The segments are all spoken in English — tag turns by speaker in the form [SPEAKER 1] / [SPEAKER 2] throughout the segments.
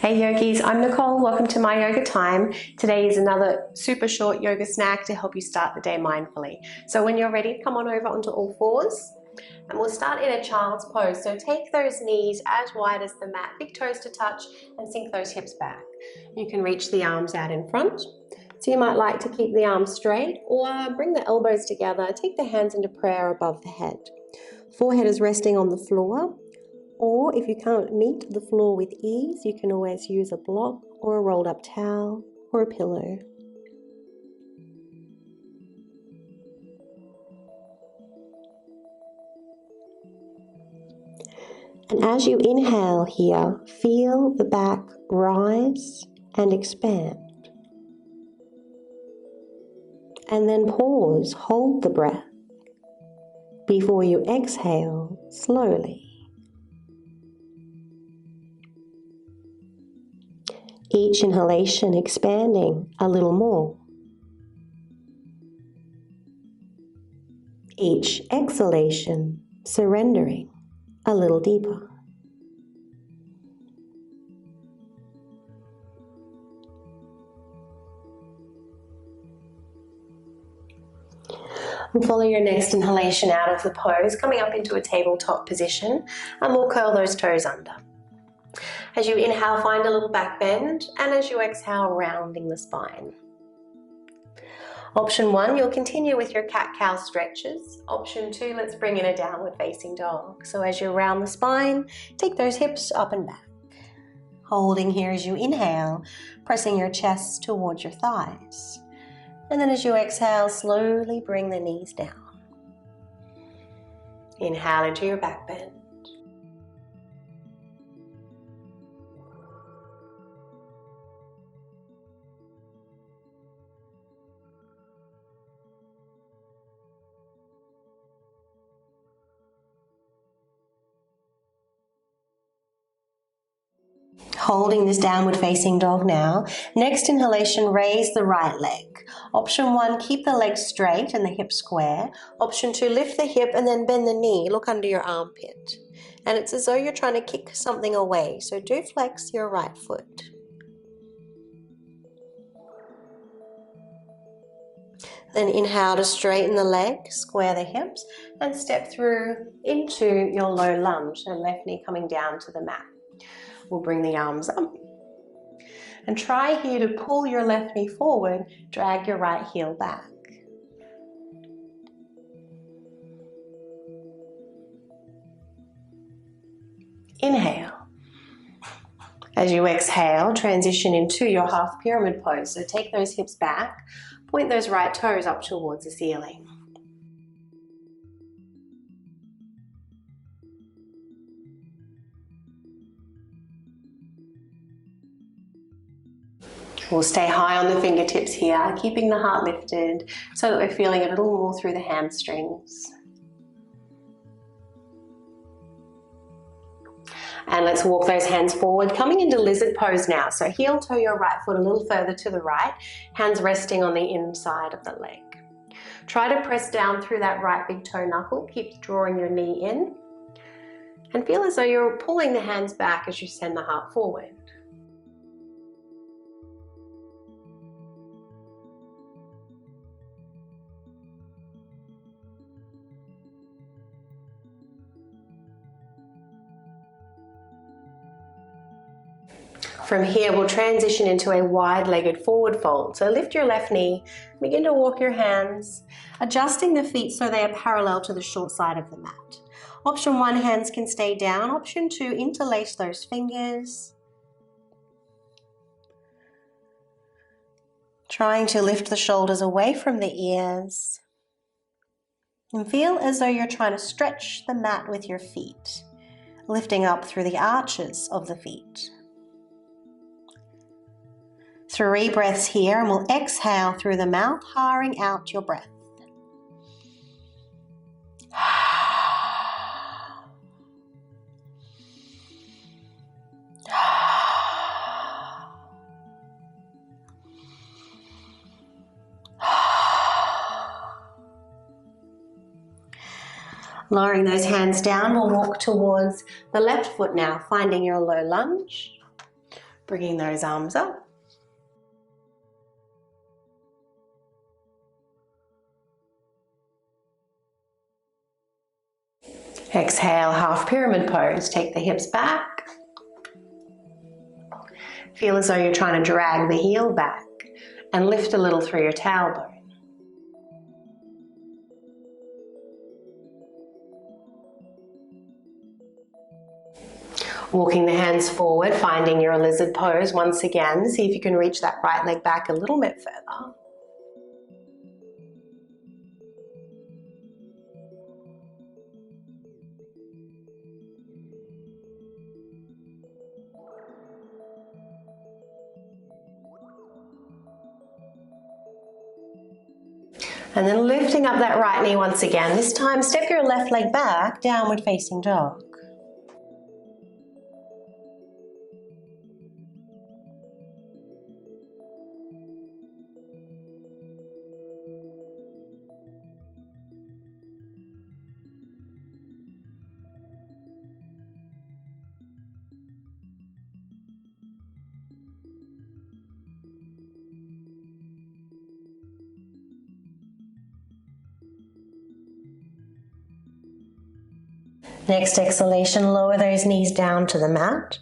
[SPEAKER 1] Hey yogis, I'm Nicole. Welcome to my yoga time. Today is another super short yoga snack to help you start the day mindfully. So when you're ready, come on over onto all fours and we'll start in a child's pose. So take those knees as wide as the mat, big toes to touch, and sink those hips back. You can reach the arms out in front. So you might like to keep the arms straight or bring the elbows together. Take the hands into prayer above the head. Forehead is resting on the floor. Or if you can't meet the floor with ease, you can always use a block or a rolled up towel or a pillow. And as you inhale here, feel the back rise and expand. And then pause, hold the breath before you exhale slowly. Each inhalation expanding a little more. Each exhalation surrendering a little deeper. And follow your next inhalation out of the pose, coming up into a tabletop position, and we'll curl those toes under. As you inhale, find a little back bend, and as you exhale, rounding the spine. Option 1, you'll continue with your cat-cow stretches. Option 2, let's bring in a downward facing dog. So as you round the spine, take those hips up and back. Holding here as you inhale, pressing your chest towards your thighs. And then as you exhale, slowly bring the knees down. Inhale into your back bend. Holding this downward facing dog now. Next inhalation, raise the right leg. Option 1, keep the leg straight and the hip square. Option 2, lift the hip and then bend the knee. Look under your armpit. And it's as though you're trying to kick something away. So do flex your right foot. Then inhale to straighten the leg, square the hips, and step through into your low lunge. So left knee coming down to the mat. We'll bring the arms up. And try here to pull your left knee forward, drag your right heel back. Inhale. As you exhale, transition into your half pyramid pose. So take those hips back, point those right toes up towards the ceiling. We'll stay high on the fingertips here, keeping the heart lifted so that we're feeling it a little more through the hamstrings. And let's walk those hands forward, coming into lizard pose now. So heel toe your right foot a little further to the right, hands resting on the inside of the leg. Try to press down through that right big toe knuckle, keep drawing your knee in, and feel as though you're pulling the hands back as you send the heart forward. From here, we'll transition into a wide-legged forward fold. So lift your left knee, begin to walk your hands, adjusting the feet so they are parallel to the short side of the mat. Option 1, hands can stay down. Option 2, interlace those fingers. Trying to lift the shoulders away from the ears. And feel as though you're trying to stretch the mat with your feet, lifting up through the arches of the feet. 3 breaths here, and we'll exhale through the mouth, hiring out your breath. Lowering those hands down, we'll walk towards the left foot now, finding your low lunge. Bringing those arms up. Exhale, half pyramid pose. Take the hips back. Feel as though you're trying to drag the heel back and lift a little through your tailbone. Walking the hands forward, finding your lizard pose once again. See if you can reach that right leg back a little bit further. And then lifting up that right knee once again. This time, step your left leg back, downward facing dog. Next exhalation, lower those knees down to the mat.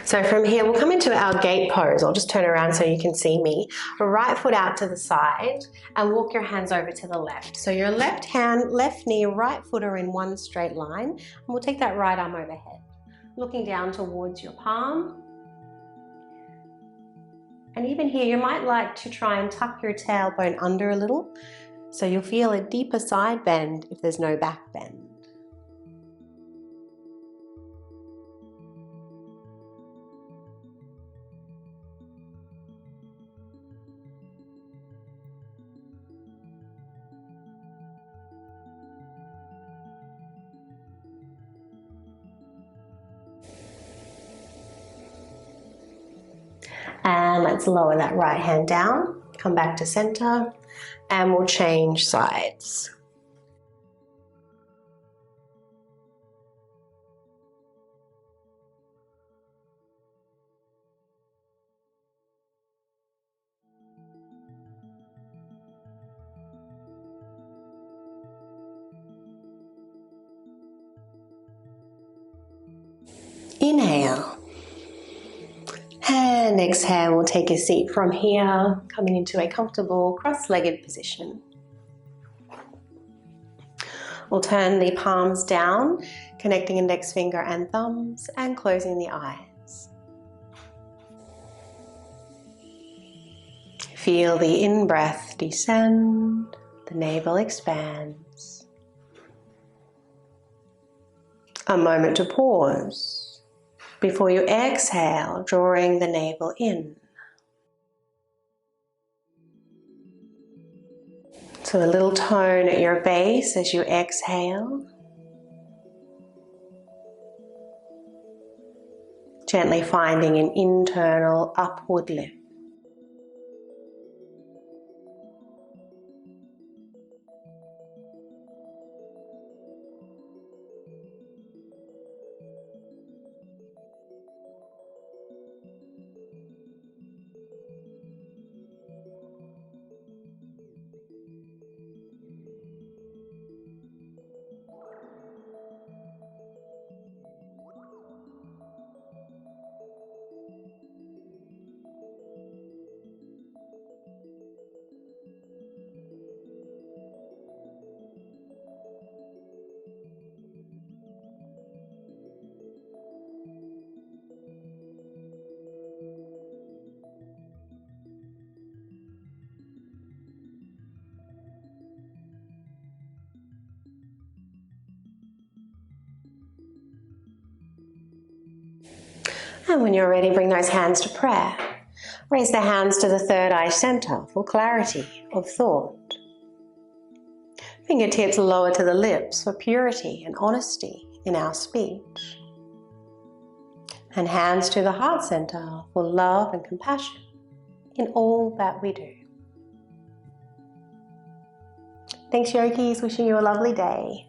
[SPEAKER 1] So from here, we'll come into our gate pose. I'll just turn around so you can see me. Right foot out to the side and walk your hands over to the left. So your left hand, left knee, right foot are in one straight line. And we'll take that right arm overhead, looking down towards your palm. And even here, you might like to try and tuck your tailbone under a little, so you'll feel a deeper side bend if there's no back bend. And let's lower that right hand down, come back to center, and we'll change sides. Inhale. And exhale, we'll take a seat from here, coming into a comfortable cross-legged position. We'll turn the palms down, connecting index finger and thumbs, and closing the eyes. Feel the in-breath descend, the navel expands. A moment to pause before you exhale, drawing the navel in. So a little tone at your base as you exhale. Gently finding an internal upward lift. And when you're ready, bring those hands to prayer. Raise the hands to the third eye center for clarity of thought. Fingertips lower to the lips for purity and honesty in our speech. And hands to the heart center for love and compassion in all that we do. Thanks, yogis. Wishing you a lovely day.